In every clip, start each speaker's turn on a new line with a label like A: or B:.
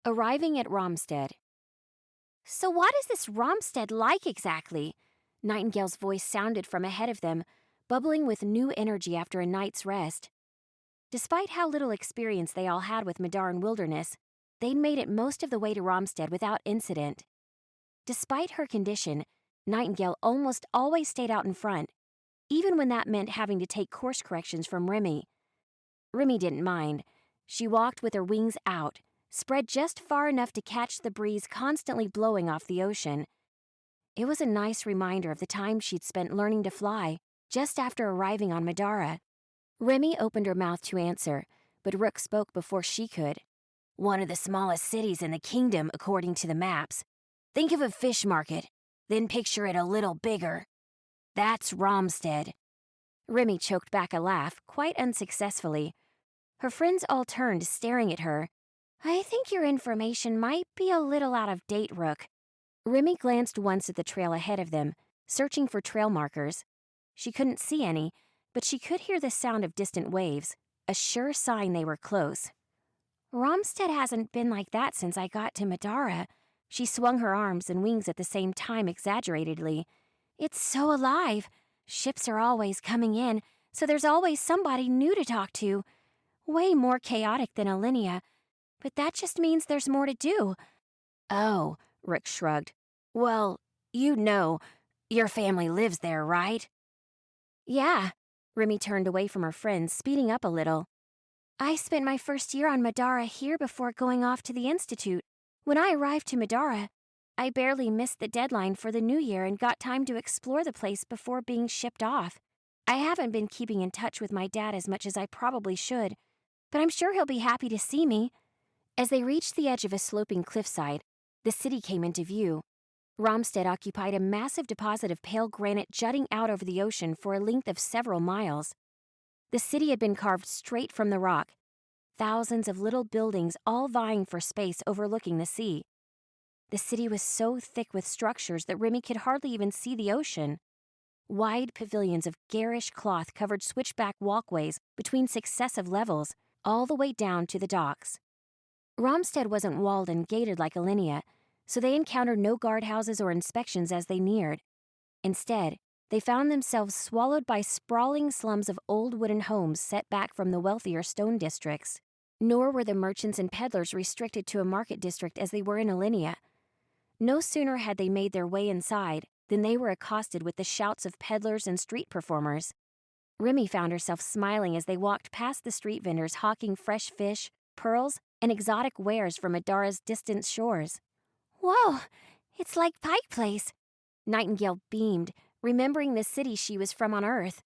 A: Arriving at Rhamsted. So what is this Rhamsted like exactly? Nightingale's voice sounded from ahead of them, bubbling with new energy after a night's rest. Despite how little experience they all had with Midaran wilderness, they'd made it most of the way to Rhamsted without incident. Despite her condition, Nightingale almost always stayed out in front, even when that meant having to take course corrections from Remi. Remi didn't mind. She walked with her wings out, spread just far enough to catch the breeze constantly blowing off the ocean. It was a nice reminder of the time she'd spent learning to fly, just after arriving on Middara. Remi opened her mouth to answer, but Rook spoke before she could. One of the smallest cities in the kingdom, according to the maps. Think of a fish market, then picture it a little bigger. That's Rhamsted. Remi choked back a laugh, quite unsuccessfully. Her friends all turned, staring at her. I think your information might be a little out of date, Rook. Remi glanced once at the trail ahead of them, searching for trail markers. She couldn't see any, but she could hear the sound of distant waves, a sure sign they were close. Rhamsted hasn't been like that since I got to Middara. She swung her arms and wings at the same time exaggeratedly. It's so alive. Ships are always coming in, so there's always somebody new to talk to. Way more chaotic than Alinea, but that just means there's more to do. Oh, Rick shrugged. Well, you know, your family lives there, right? Yeah. Remi turned away from her friends, speeding up a little. I spent my first year on Middara here before going off to the Institute. When I arrived to Middara, I barely missed the deadline for the new year and got time to explore the place before being shipped off. I haven't been keeping in touch with my dad as much as I probably should, but I'm sure he'll be happy to see me. As they reached the edge of a sloping cliffside, the city came into view. Rhamsted occupied a massive deposit of pale granite jutting out over the ocean for a length of several miles. The city had been carved straight from the rock, thousands of little buildings all vying for space overlooking the sea. The city was so thick with structures that Remi could hardly even see the ocean. Wide pavilions of garish cloth covered switchback walkways between successive levels, all the way down to the docks. Rhamsted wasn't walled and gated like Alinea, so they encountered no guardhouses or inspections as they neared. Instead, they found themselves swallowed by sprawling slums of old wooden homes set back from the wealthier stone districts. Nor were the merchants and peddlers restricted to a market district as they were in Alinea. No sooner had they made their way inside than they were accosted with the shouts of peddlers and street performers. Remi found herself smiling as they walked past the street vendors hawking fresh fish, pearls, and exotic wares from Midara's distant shores. Whoa, it's like Pike Place. Nightingale beamed, remembering the city she was from on Earth.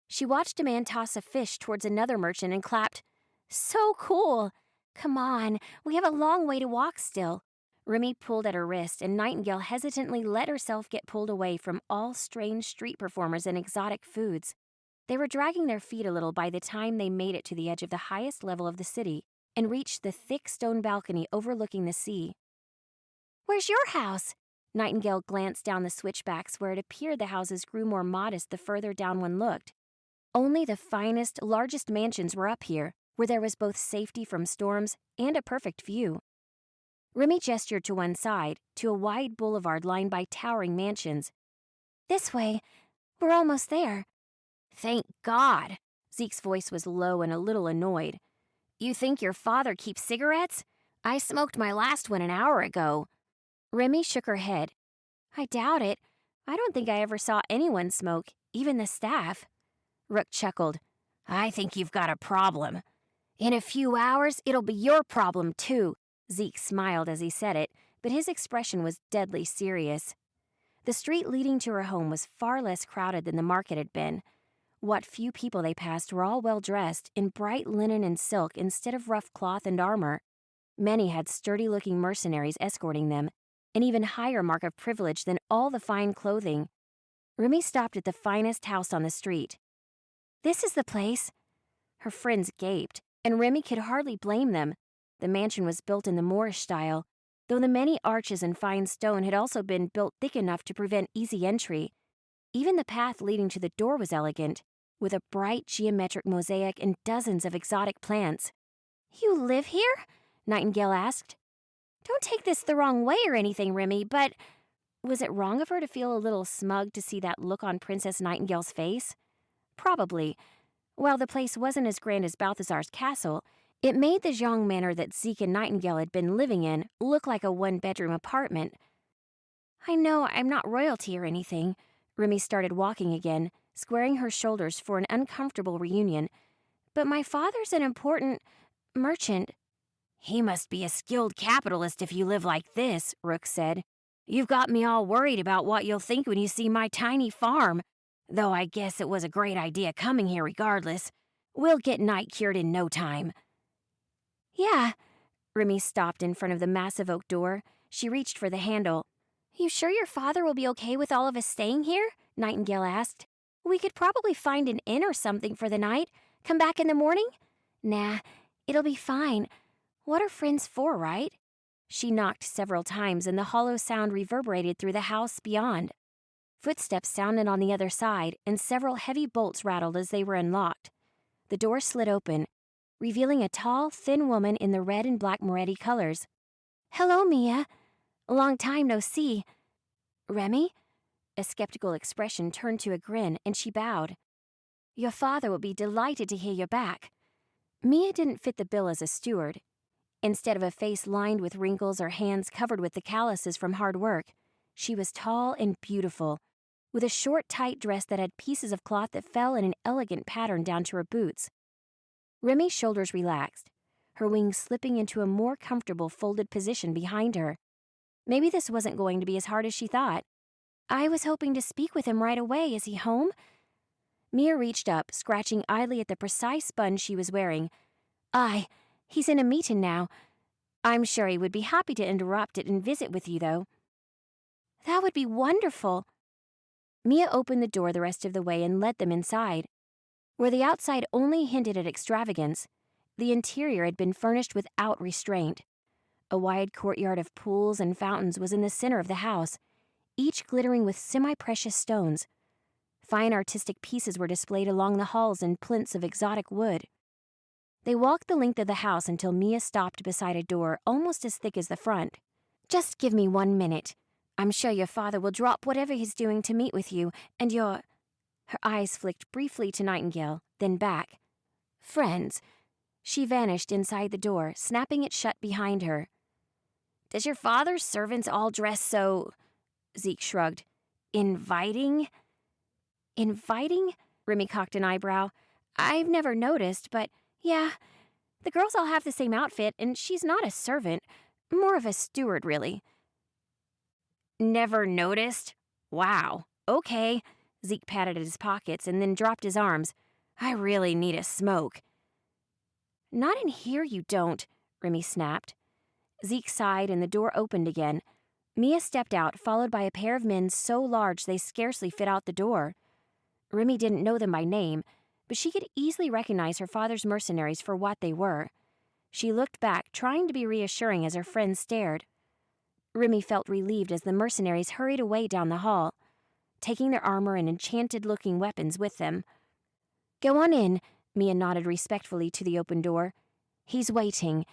A: She watched a man toss a fish towards another merchant and clapped, So cool! Come on, we have a long way to walk still. Remi pulled at her wrist, and Nightingale hesitantly let herself get pulled away from all strange street performers and exotic foods. They were dragging their feet a little by the time they made it to the edge of the highest level of the city and reached the thick stone balcony overlooking the sea. Where's your house? Nightingale glanced down the switchbacks where it appeared the houses grew more modest the further down one looked. Only the finest, largest mansions were up here, where there was both safety from storms and a perfect view. Remi gestured to one side, to a wide boulevard lined by towering mansions. This way. We're almost there. Thank God. Zeke's voice was low and a little annoyed. You think your father keeps cigarettes? I smoked my last one an hour ago. Remi shook her head. I doubt it. I don't think I ever saw anyone smoke, even the staff. Rook chuckled. I think you've got a problem. In a few hours, it'll be your problem, too. Zeke smiled as he said it, but his expression was deadly serious. The street leading to her home was far less crowded than the market had been. What few people they passed were all well-dressed in bright linen and silk instead of rough cloth and armor. Many had sturdy-looking mercenaries escorting them, an even higher mark of privilege than all the fine clothing. Remi stopped at the finest house on the street. This is the place. Her friends gaped, and Remi could hardly blame them. The mansion was built in the Moorish style, though the many arches and fine stone had also been built thick enough to prevent easy entry. Even the path leading to the door was elegant, with a bright geometric mosaic and dozens of exotic plants. You live here? Nightingale asked. Don't take this the wrong way or anything, Remi, but was it wrong of her to feel a little smug to see that look on Princess Nightingale's face? Probably. While the place wasn't as grand as Balthazar's castle, it made the Zhang manor that Zeke and Nightingale had been living in look like a one-bedroom apartment. I know I'm not royalty or anything. Remi started walking again, squaring her shoulders for an uncomfortable reunion. But my father's an important merchant. He must be a skilled capitalist if you live like this, Rook said. You've got me all worried about what you'll think when you see my tiny farm. Though I guess it was a great idea coming here regardless. We'll get night cured in no time. Yeah. Remi stopped in front of the massive oak door. She reached for the handle. You sure your father will be okay with all of us staying here? Nightingale asked. We could probably find an inn or something for the night. Come back in the morning? Nah, it'll be fine. What are friends for, right? She knocked several times and the hollow sound reverberated through the house beyond. Footsteps sounded on the other side and several heavy bolts rattled as they were unlocked. The door slid open, revealing a tall, thin woman in the red and black Moretti colors. Hello, Mia. Long time no see. Remi? A skeptical expression turned to a grin and she bowed. Your father will be delighted to hear you're back. Mia didn't fit the bill as a steward. Instead of a face lined with wrinkles or hands covered with the calluses from hard work, she was tall and beautiful, with a short, tight dress that had pieces of cloth that fell in an elegant pattern down to her boots. Remi's shoulders relaxed, her wings slipping into a more comfortable folded position behind her. Maybe this wasn't going to be as hard as she thought. I was hoping to speak with him right away. Is he home? Mia reached up, scratching idly at the precise bun she was wearing. Aye, he's in a meeting now. I'm sure he would be happy to interrupt it and visit with you, though. That would be wonderful. Mia opened the door the rest of the way and led them inside. Where the outside only hinted at extravagance, the interior had been furnished without restraint. A wide courtyard of pools and fountains was in the center of the house, each glittering with semi-precious stones. Fine artistic pieces were displayed along the halls in plinths of exotic wood. They walked the length of the house until Mia stopped beside a door almost as thick as the front. Just give me 1 minute. I'm sure your father will drop whatever he's doing to meet with you, and your... Her eyes flicked briefly to Nightingale, then back. Friends. She vanished inside the door, snapping it shut behind her. Does your father's servants all dress so... Zeke shrugged. Inviting? Inviting? Remi cocked an eyebrow. I've never noticed, but yeah, the girls all have the same outfit, and she's not a servant, more of a steward, really. Never noticed? Wow. Okay. Zeke patted at his pockets and then dropped his arms. I really need a smoke. Not in here, you don't, Remi snapped. Zeke sighed and the door opened again. Mia stepped out, followed by a pair of men so large they scarcely fit out the door. Remi didn't know them by name, but she could easily recognize her father's mercenaries for what they were. She looked back, trying to be reassuring as her friends stared. Remi felt relieved as the mercenaries hurried away down the hall, taking their armor and enchanted-looking weapons with them. Go on in, Mia nodded respectfully to the open door. He's waiting.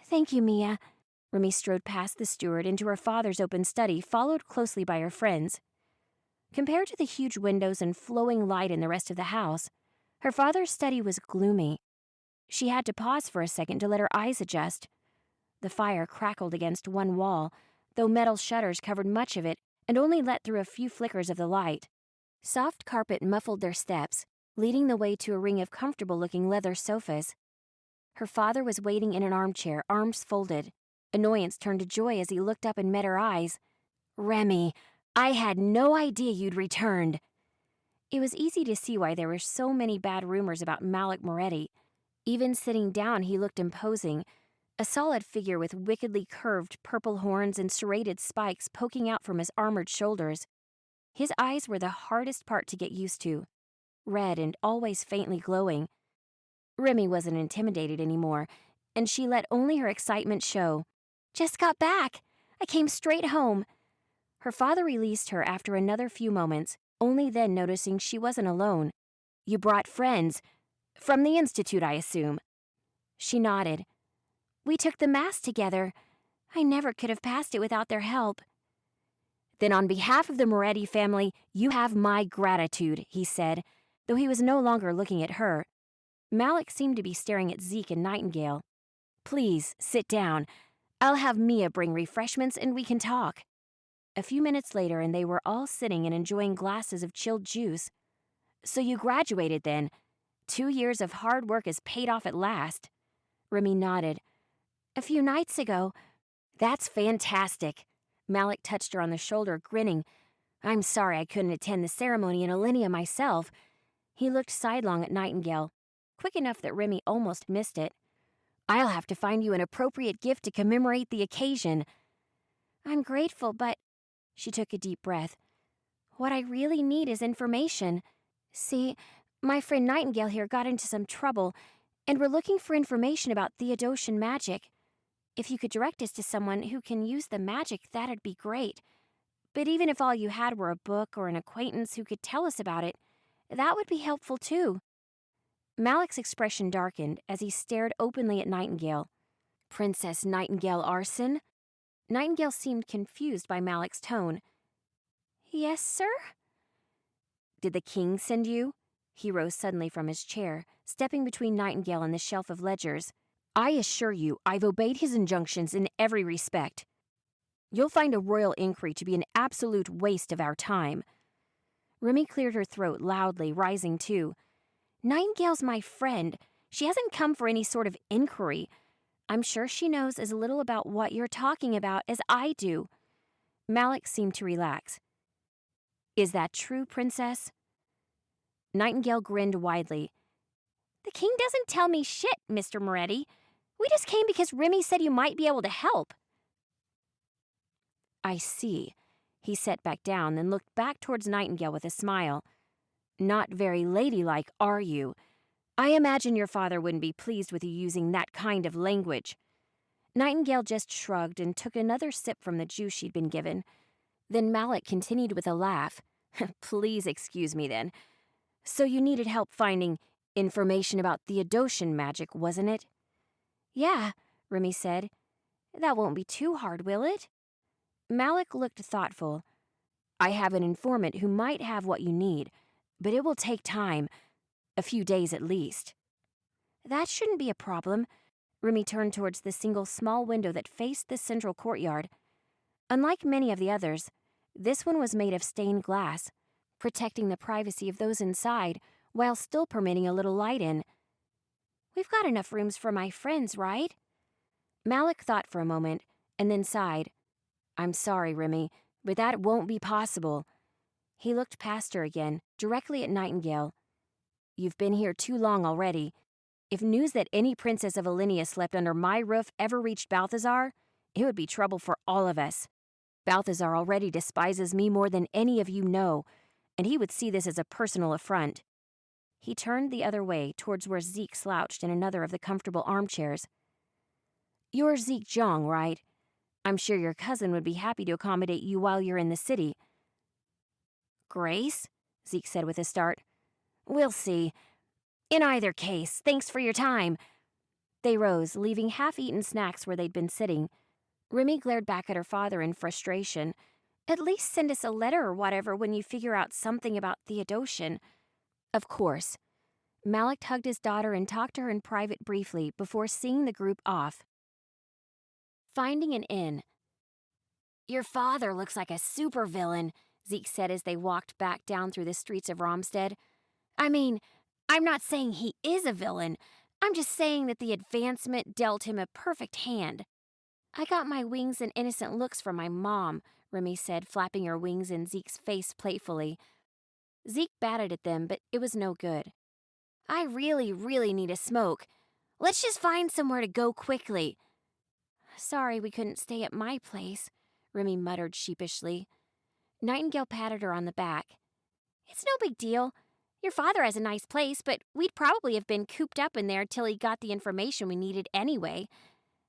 A: Thank you, Mia. Remi strode past the steward into her father's open study, followed closely by her friends. Compared to the huge windows and flowing light in the rest of the house, her father's study was gloomy. She had to pause for a second to let her eyes adjust. The fire crackled against one wall, though metal shutters covered much of it and only let through a few flickers of the light. Soft carpet muffled their steps, leading the way to a ring of comfortable-looking leather sofas. Her father was waiting in an armchair, arms folded. Annoyance turned to joy as he looked up and met her eyes. Remi, I had no idea you'd returned. It was easy to see why there were so many bad rumors about Malik Moretti. Even sitting down, he looked imposing, a solid figure with wickedly curved purple horns and serrated spikes poking out from his armored shoulders. His eyes were the hardest part to get used to, red and always faintly glowing. Remi wasn't intimidated anymore, and she let only her excitement show. Just got back. I came straight home. Her father released her after another few moments, only then noticing she wasn't alone. You brought friends. From the Institute, I assume. She nodded. We took the mass together. I never could have passed it without their help. Then on behalf of the Moretti family, you have my gratitude, he said, though he was no longer looking at her. Malik seemed to be staring at Zeke and Nightingale. Please, sit down. I'll have Mia bring refreshments and we can talk. A few minutes later, and they were all sitting and enjoying glasses of chilled juice. So you graduated then. 2 years of hard work has paid off at last. Remi nodded. A few nights ago. That's fantastic. Malik touched her on the shoulder, grinning. I'm sorry I couldn't attend the ceremony in Alinea myself. He looked sidelong at Nightingale, quick enough that Remi almost missed it. I'll have to find you an appropriate gift to commemorate the occasion. I'm grateful, but... She took a deep breath. What I really need is information. See, my friend Nightingale here got into some trouble, and we're looking for information about Theodosian magic. If you could direct us to someone who can use the magic, that'd be great. But even if all you had were a book or an acquaintance who could tell us about it, that would be helpful too. Malik's expression darkened as he stared openly at Nightingale. Princess Nightingale Arson? Nightingale seemed confused by Malik's tone. Yes, sir? Did the king send you? He rose suddenly from his chair, stepping between Nightingale and the shelf of ledgers. I assure you, I've obeyed his injunctions in every respect. You'll find a royal inquiry to be an absolute waste of our time. Remi cleared her throat loudly, rising too. Nightingale's my friend. She hasn't come for any sort of inquiry. I'm sure she knows as little about what you're talking about as I do. Malik seemed to relax. Is that true, Princess? Nightingale grinned widely. The king doesn't tell me shit, Mr. Moretti. We just came because Remi said you might be able to help. I see. He sat back down, then looked back towards Nightingale with a smile. Not very ladylike, are you? I imagine your father wouldn't be pleased with you using that kind of language. Nightingale just shrugged and took another sip from the juice she'd been given. Then Malik continued with a laugh. Please excuse me then. So you needed help finding information about Theodosian magic, wasn't it? Yeah, Remi said. That won't be too hard, will it? Malik looked thoughtful. I have an informant who might have what you need, but it will take time. A few days at least. That shouldn't be a problem. Remi turned towards the single small window that faced the central courtyard. Unlike many of the others, this one was made of stained glass, protecting the privacy of those inside while still permitting a little light in. We've got enough rooms for my friends, right? Malik thought for a moment and then sighed. I'm sorry, Remi, but that won't be possible. He looked past her again, directly at Nightingale. You've been here too long already. If news that any princess of Alinea slept under my roof ever reached Balthazar, it would be trouble for all of us. Balthazar already despises me more than any of you know, and he would see this as a personal affront. He turned the other way, towards where Zeke slouched in another of the comfortable armchairs. You're Zeke Jong, right? I'm sure your cousin would be happy to accommodate you while you're in the city. Grace? Zeke said with a start. We'll see. In either case, thanks for your time. They rose, leaving half-eaten snacks where they'd been sitting. Remi glared back at her father in frustration. At least send us a letter or whatever when you figure out something about Theodosian. Of course. Malik hugged his daughter and talked to her in private briefly before seeing the group off. Finding an inn. Your father looks like a supervillain, Zeke said as they walked back down through the streets of Rhamsted. I mean, I'm not saying he is a villain. I'm just saying that the advancement dealt him a perfect hand. I got my wings and innocent looks from my mom, Remi said, flapping her wings in Zeke's face playfully. Zeke batted at them, but it was no good. I really, really need a smoke. Let's just find somewhere to go quickly. Sorry we couldn't stay at my place, Remi muttered sheepishly. Nightingale patted her on the back. It's no big deal. Your father has a nice place, but we'd probably have been cooped up in there till he got the information we needed anyway.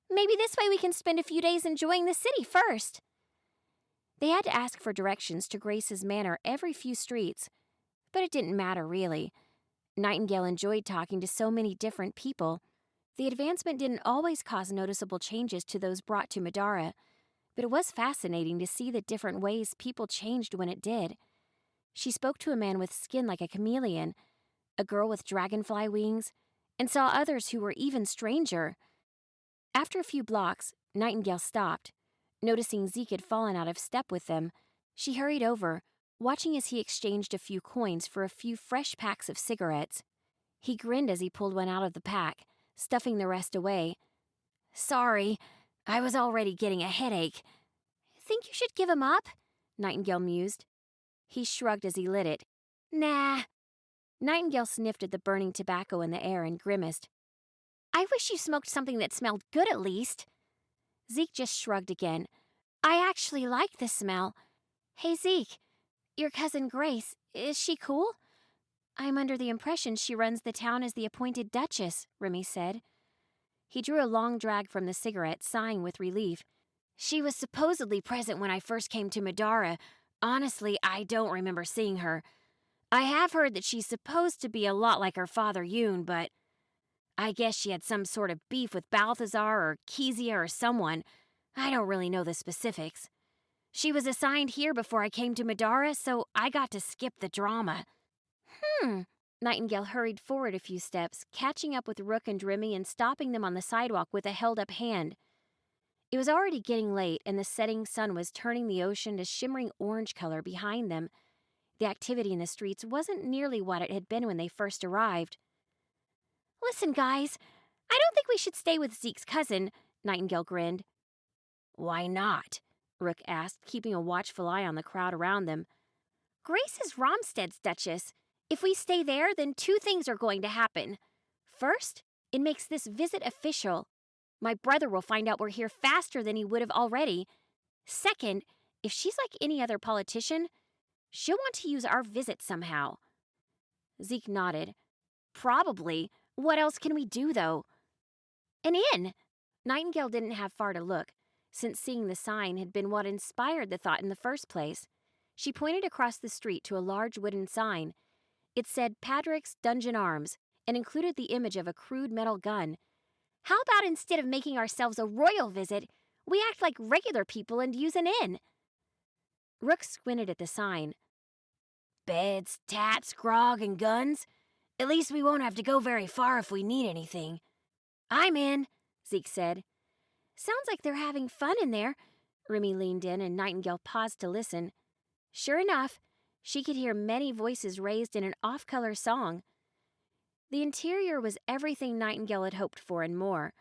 A: Maybe this way we can spend a few days enjoying the city first. They had to ask for directions to Grace's manor every few streets, but it didn't matter really. Nightingale enjoyed talking to so many different people. The advancement didn't always cause noticeable changes to those brought to Middara, but it was fascinating to see the different ways people changed when it did. She spoke to a man with skin like a chameleon, a girl with dragonfly wings, and saw others who were even stranger. After a few blocks, Nightingale stopped. Noticing Zeke had fallen out of step with them, she hurried over, watching as he exchanged a few coins for a few fresh packs of cigarettes. He grinned as he pulled one out of the pack, stuffing the rest away. "Sorry, I was already getting a headache." "Think you should give him up?" Nightingale mused. He shrugged as he lit it. "Nah." Nightingale sniffed at the burning tobacco in the air and grimaced. "I wish you smoked something that smelled good at least." Zeke just shrugged again. "I actually like the smell. Hey, Zeke, your cousin Grace, is she cool?" "I'm under the impression she runs the town as the appointed Duchess," Remi said. He drew a long drag from the cigarette, sighing with relief. "She was supposedly present when I first came to Middara. Honestly, I don't remember seeing her. I have heard that she's supposed to be a lot like her father Yoon, but I guess she had some sort of beef with Balthazar or Kezia or someone. I don't really know the specifics. She was assigned here before I came to Middara, so I got to skip the drama." Nightingale hurried forward a few steps, catching up with Rook and Remi and stopping them on the sidewalk with a held-up hand. It was already getting late, and the setting sun was turning the ocean to shimmering orange color behind them. The activity in the streets wasn't nearly what it had been when they first arrived. "Listen, guys, I don't think we should stay with Zeke's cousin," Nightingale grinned. "Why not?" Rook asked, keeping a watchful eye on the crowd around them. "Grace is Rhamsted's Duchess. If we stay there, then two things are going to happen. First, it makes this visit official. My brother will find out we're here faster than he would have already. Second, if she's like any other politician, she'll want to use our visit somehow." Zeke nodded. "Probably. What else can we do, though?" "An inn." Nightingale didn't have far to look, since seeing the sign had been what inspired the thought in the first place. She pointed across the street to a large wooden sign. It said Padrick's Dungeon Arms and included the image of a crude metal gun. "How about instead of making ourselves a royal visit, we act like regular people and use an inn?" Rook squinted at the sign. "Beds, tats, grog, and guns? At least we won't have to go very far if we need anything." "I'm in," Zeke said. "Sounds like they're having fun in there." Remi leaned in and Nightingale paused to listen. Sure enough, she could hear many voices raised in an off-color song. The interior was everything Nightingale had hoped for and more.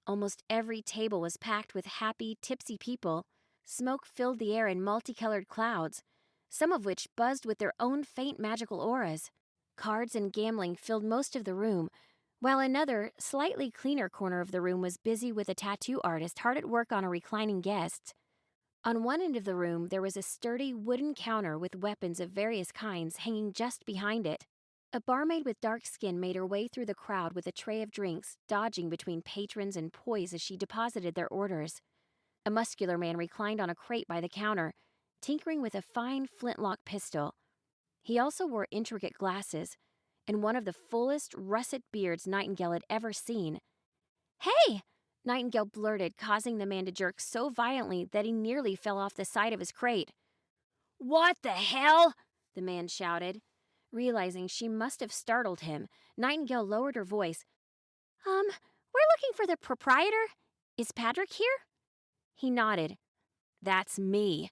A: Almost every table was packed with happy, tipsy people. Smoke filled the air in multicolored clouds, some of which buzzed with their own faint magical auras. Cards and gambling filled most of the room, while another, slightly cleaner corner of the room was busy with a tattoo artist hard at work on a reclining guest. On one end of the room, there was a sturdy wooden counter with weapons of various kinds hanging just behind it. A barmaid with dark skin made her way through the crowd with a tray of drinks, dodging between patrons and poise as she deposited their orders. A muscular man reclined on a crate by the counter, tinkering with a fine flintlock pistol. He also wore intricate glasses and one of the fullest russet beards Nightingale had ever seen. "Hey!" Nightingale blurted, causing the man to jerk so violently that he nearly fell off the side of his crate. "What the hell?" the man shouted. Realizing she must have startled him, Nightingale lowered her voice. We're looking for the proprietor. Is Padrick here?" He nodded. "That's me."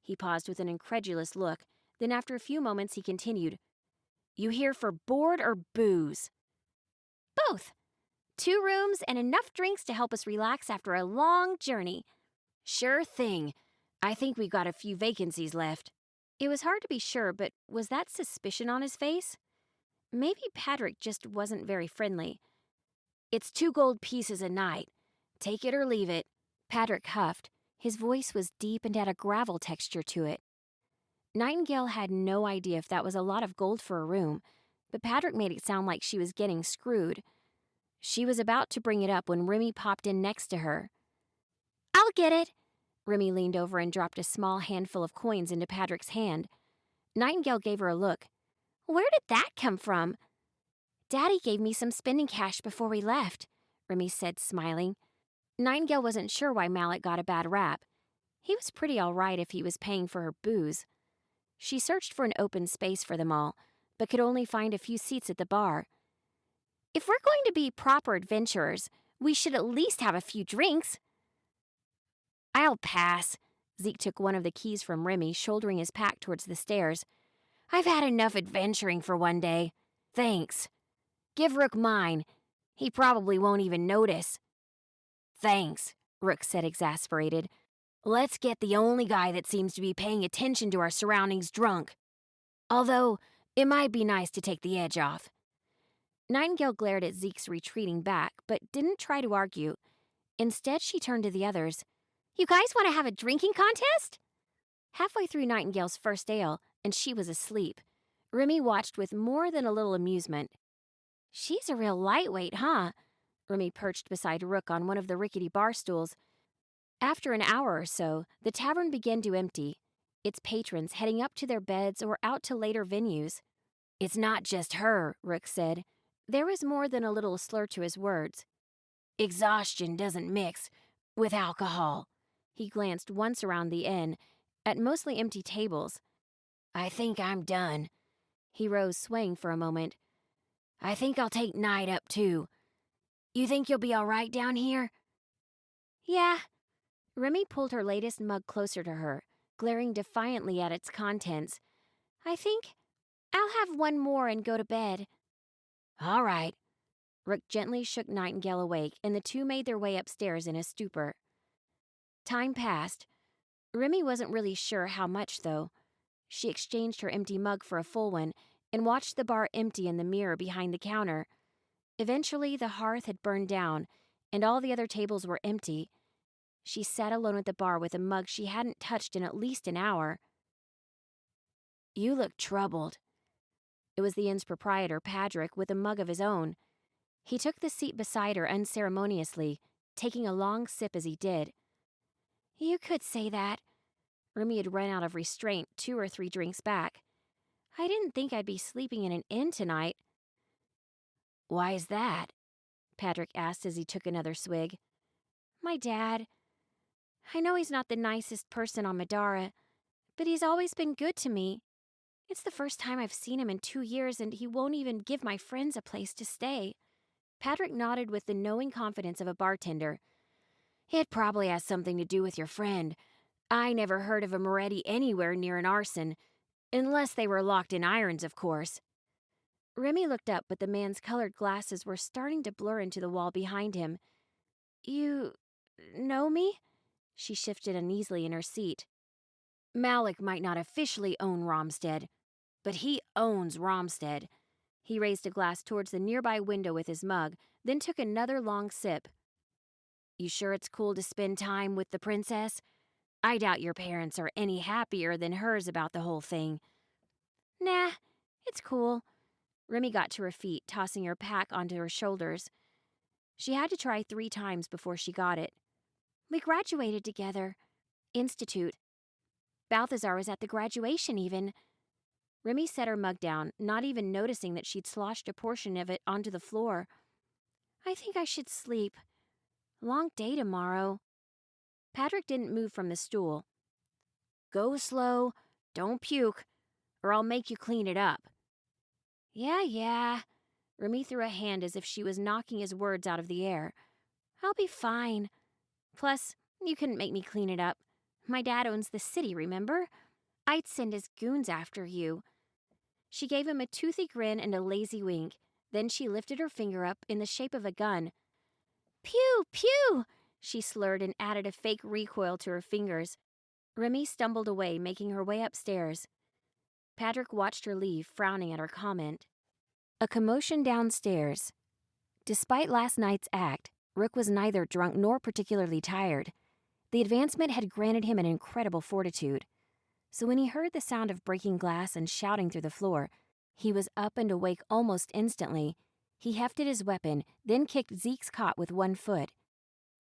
A: He paused with an incredulous look. Then after a few moments he continued. "You here for board or booze?" "Both. 2 rooms and enough drinks to help us relax after a long journey." "Sure thing. I think we've got a few vacancies left." It was hard to be sure, but was that suspicion on his face? Maybe Padrick just wasn't very friendly. "It's 2 gold pieces a night. Take it or leave it." Padrick huffed. His voice was deep and had a gravel texture to it. Nightingale had no idea if that was a lot of gold for a room, but Padrick made it sound like she was getting screwed. She was about to bring it up when Remi popped in next to her. "I'll get it." Remi leaned over and dropped a small handful of coins into Padrick's hand. Nightingale gave her a look. "Where did that come from?" "Daddy gave me some spending cash before we left," Remi said, smiling. Nightingale wasn't sure why Malik got a bad rap. He was pretty all right if he was paying for her booze. She searched for an open space for them all, but could only find a few seats at the bar. If we're going to be proper adventurers, we should at least have a few drinks. I'll pass. Zeke took one of the keys from Remi, shouldering his pack towards the stairs. I've had enough adventuring for one day. Thanks. Give Rook mine. He probably won't even notice. Thanks, Rook said, exasperated. Let's get the only guy that seems to be paying attention to our surroundings drunk. Although, it might be nice to take the edge off. Nightingale glared at Zeke's retreating back, but didn't try to argue. Instead, she turned to the others. You guys want to have a drinking contest? Halfway through Nightingale's first ale, and she was asleep, Remi watched with more than a little amusement. She's a real lightweight, huh? Remi perched beside Rook on one of the rickety bar stools. After an hour or so, the tavern began to empty, its patrons heading up to their beds or out to later venues. It's not just her, Rook said. There was more than a little slur to his words. Exhaustion doesn't mix with alcohol. He glanced once around the inn, at mostly empty tables. I think I'm done. He rose, swaying for a moment. I think I'll take Night up, too. You think you'll be all right down here? Yeah. Remi pulled her latest mug closer to her, glaring defiantly at its contents. I think I'll have one more and go to bed. All right. Rook gently shook Nightingale awake, and the two made their way upstairs in a stupor. Time passed. Remi wasn't really sure how much, though. She exchanged her empty mug for a full one and watched the bar empty in the mirror behind the counter. Eventually, the hearth had burned down, and all the other tables were empty. She sat alone at the bar with a mug she hadn't touched in at least an hour. You look troubled. It was the inn's proprietor, Patrick, with a mug of his own. He took the seat beside her unceremoniously, taking a long sip as he did. You could say that. Remi had run out of restraint 2 or 3 drinks back. I didn't think I'd be sleeping in an inn tonight. Why is that? Patrick asked as he took another swig. My dad. I know he's not the nicest person on Middara, but he's always been good to me. It's the first time I've seen him in 2 years, and he won't even give my friends a place to stay. Patrick nodded with the knowing confidence of a bartender. It probably has something to do with your friend. I never heard of a Moretti anywhere near an arson, unless they were locked in irons, of course. Remi looked up, but the man's colored glasses were starting to blur into the wall behind him. You know me? She shifted uneasily in her seat. Malik might not officially own Rhamsted, but he owns Rhamsted. He raised a glass towards the nearby window with his mug, then took another long sip. You sure it's cool to spend time with the princess? I doubt your parents are any happier than hers about the whole thing. Nah, it's cool. Remi got to her feet, tossing her pack onto her shoulders. She had to try 3 times before she got it. We graduated together. Institute. Balthazar was at the graduation even. Remi set her mug down, not even noticing that she'd sloshed a portion of it onto the floor. I think I should sleep. Long day tomorrow. Patrick didn't move from the stool. Go slow, don't puke, or I'll make you clean it up. Yeah. Remi threw a hand as if she was knocking his words out of the air. I'll be fine. Plus, you couldn't make me clean it up. My dad owns the city, remember? I'd send his goons after you. She gave him a toothy grin and a lazy wink. Then she lifted her finger up in the shape of a gun. Pew, pew! She slurred and added a fake recoil to her fingers. Remi stumbled away, making her way upstairs. Patrick watched her leave, frowning at her comment. A commotion downstairs. Despite last night's act, Rook was neither drunk nor particularly tired. The advancement had granted him an incredible fortitude. So when he heard the sound of breaking glass and shouting through the floor, he was up and awake almost instantly. He hefted his weapon, then kicked Zeke's cot with one foot.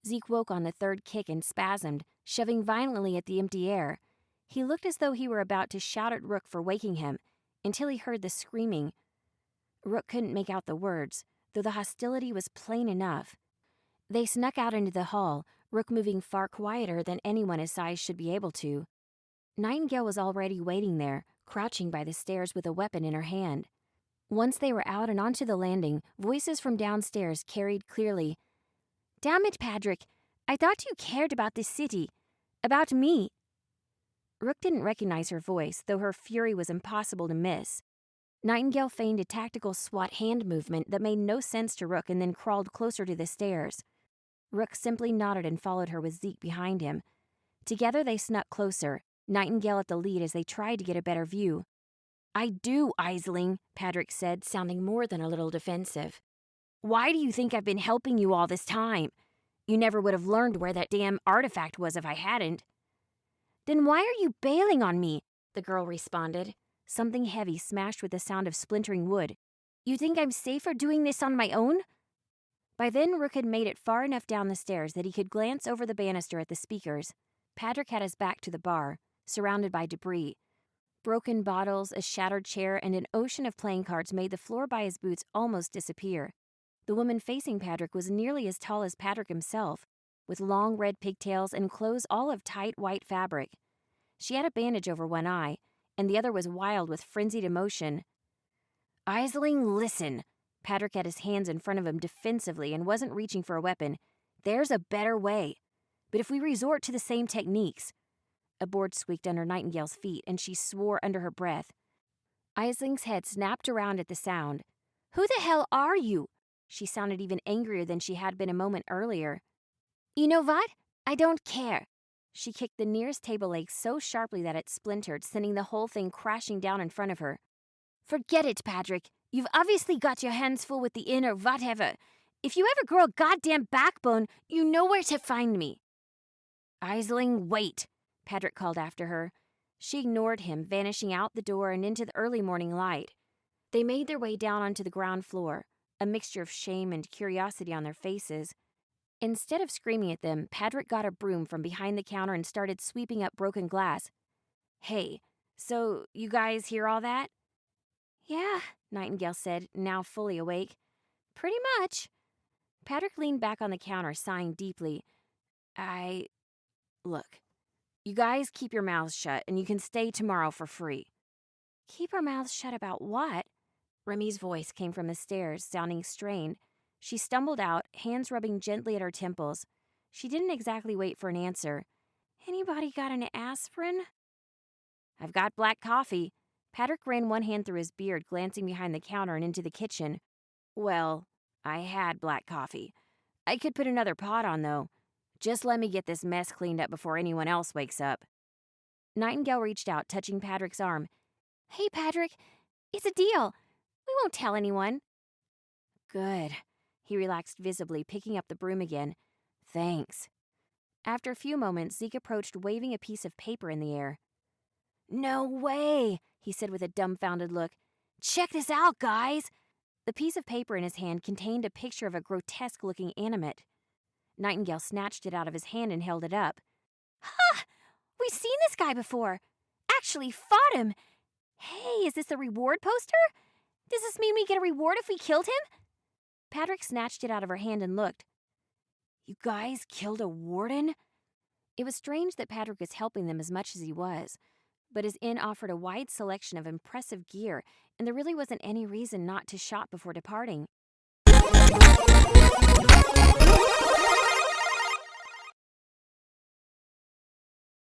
A: Zeke woke on the 3rd kick and spasmed, shoving violently at the empty air. He looked as though he were about to shout at Rook for waking him, until he heard the screaming. Rook couldn't make out the words, though the hostility was plain enough. They snuck out into the hall, Rook moving far quieter than anyone his size should be able to. Nightingale was already waiting there, crouching by the stairs with a weapon in her hand. Once they were out and onto the landing, voices from downstairs carried clearly, "Damn it, Patrick! I thought you cared about this city. About me." Rook didn't recognize her voice, though her fury was impossible to miss. Nightingale feigned a tactical SWAT hand movement that made no sense to Rook and then crawled closer to the stairs. Rook simply nodded and followed her with Zeke behind him. Together they snuck closer, Nightingale at the lead as they tried to get a better view. "I do, Aisling," Patrick said, sounding more than a little defensive. "Why do you think I've been helping you all this time? You never would have learned where that damn artifact was if I hadn't." "Then why are you bailing on me?" the girl responded. Something heavy smashed with the sound of splintering wood. "You think I'm safer doing this on my own?" By then, Rook had made it far enough down the stairs that he could glance over the banister at the speakers. Patrick had his back to the bar, surrounded by debris. Broken bottles, a shattered chair, and an ocean of playing cards made the floor by his boots almost disappear. The woman facing Patrick was nearly as tall as Patrick himself, with long red pigtails and clothes all of tight white fabric. She had a bandage over one eye, and the other was wild with frenzied emotion. "Aisling, listen." Patrick had his hands in front of him defensively and wasn't reaching for a weapon. "There's a better way. But if we resort to the same techniques..." A board squeaked under Nightingale's feet, and she swore under her breath. Aisling's head snapped around at the sound. "Who the hell are you?" She sounded even angrier than she had been a moment earlier. "You know what? I don't care." She kicked the nearest table leg so sharply that it splintered, sending the whole thing crashing down in front of her. "Forget it, Patrick. You've obviously got your hands full with the inn or whatever. If you ever grow a goddamn backbone, you know where to find me." "Aisling, wait," Patrick called after her. She ignored him, vanishing out the door and into the early morning light. They made their way down onto the ground floor, a mixture of shame and curiosity on their faces. Instead of screaming at them, Patrick got a broom from behind the counter and started sweeping up broken glass. "Hey, so you guys hear all that?" "Yeah," Nightingale said, now fully awake. "Pretty much." Patrick leaned back on the counter, sighing deeply. Look, you guys keep your mouths shut and you can stay tomorrow for free." "Keep our mouths shut about what?" Remi's voice came from the stairs, sounding strained. She stumbled out, hands rubbing gently at her temples. She didn't exactly wait for an answer. "Anybody got an aspirin?" "I've got black coffee." Patrick ran one hand through his beard, glancing behind the counter and into the kitchen. "Well, I had black coffee. I could put another pot on, though. Just let me get this mess cleaned up before anyone else wakes up." Nightingale reached out, touching Patrick's arm. "Hey, Patrick, it's a deal. We won't tell anyone." "Good." He relaxed visibly, picking up the broom again. "Thanks." After a few moments, Zeke approached, waving a piece of paper in the air. "No way," he said with a dumbfounded look. "Check this out, guys." The piece of paper in his hand contained a picture of a grotesque-looking animate. Nightingale snatched it out of his hand and held it up. "Ha! We've seen this guy before. Actually fought him. Hey, is this a reward poster? Does this mean we get a reward if we killed him?" Patrick snatched it out of her hand and looked. "You guys killed a warden?" It was strange that Patrick was helping them as much as he was, but his inn offered a wide selection of impressive gear, and there really wasn't any reason not to shop before departing.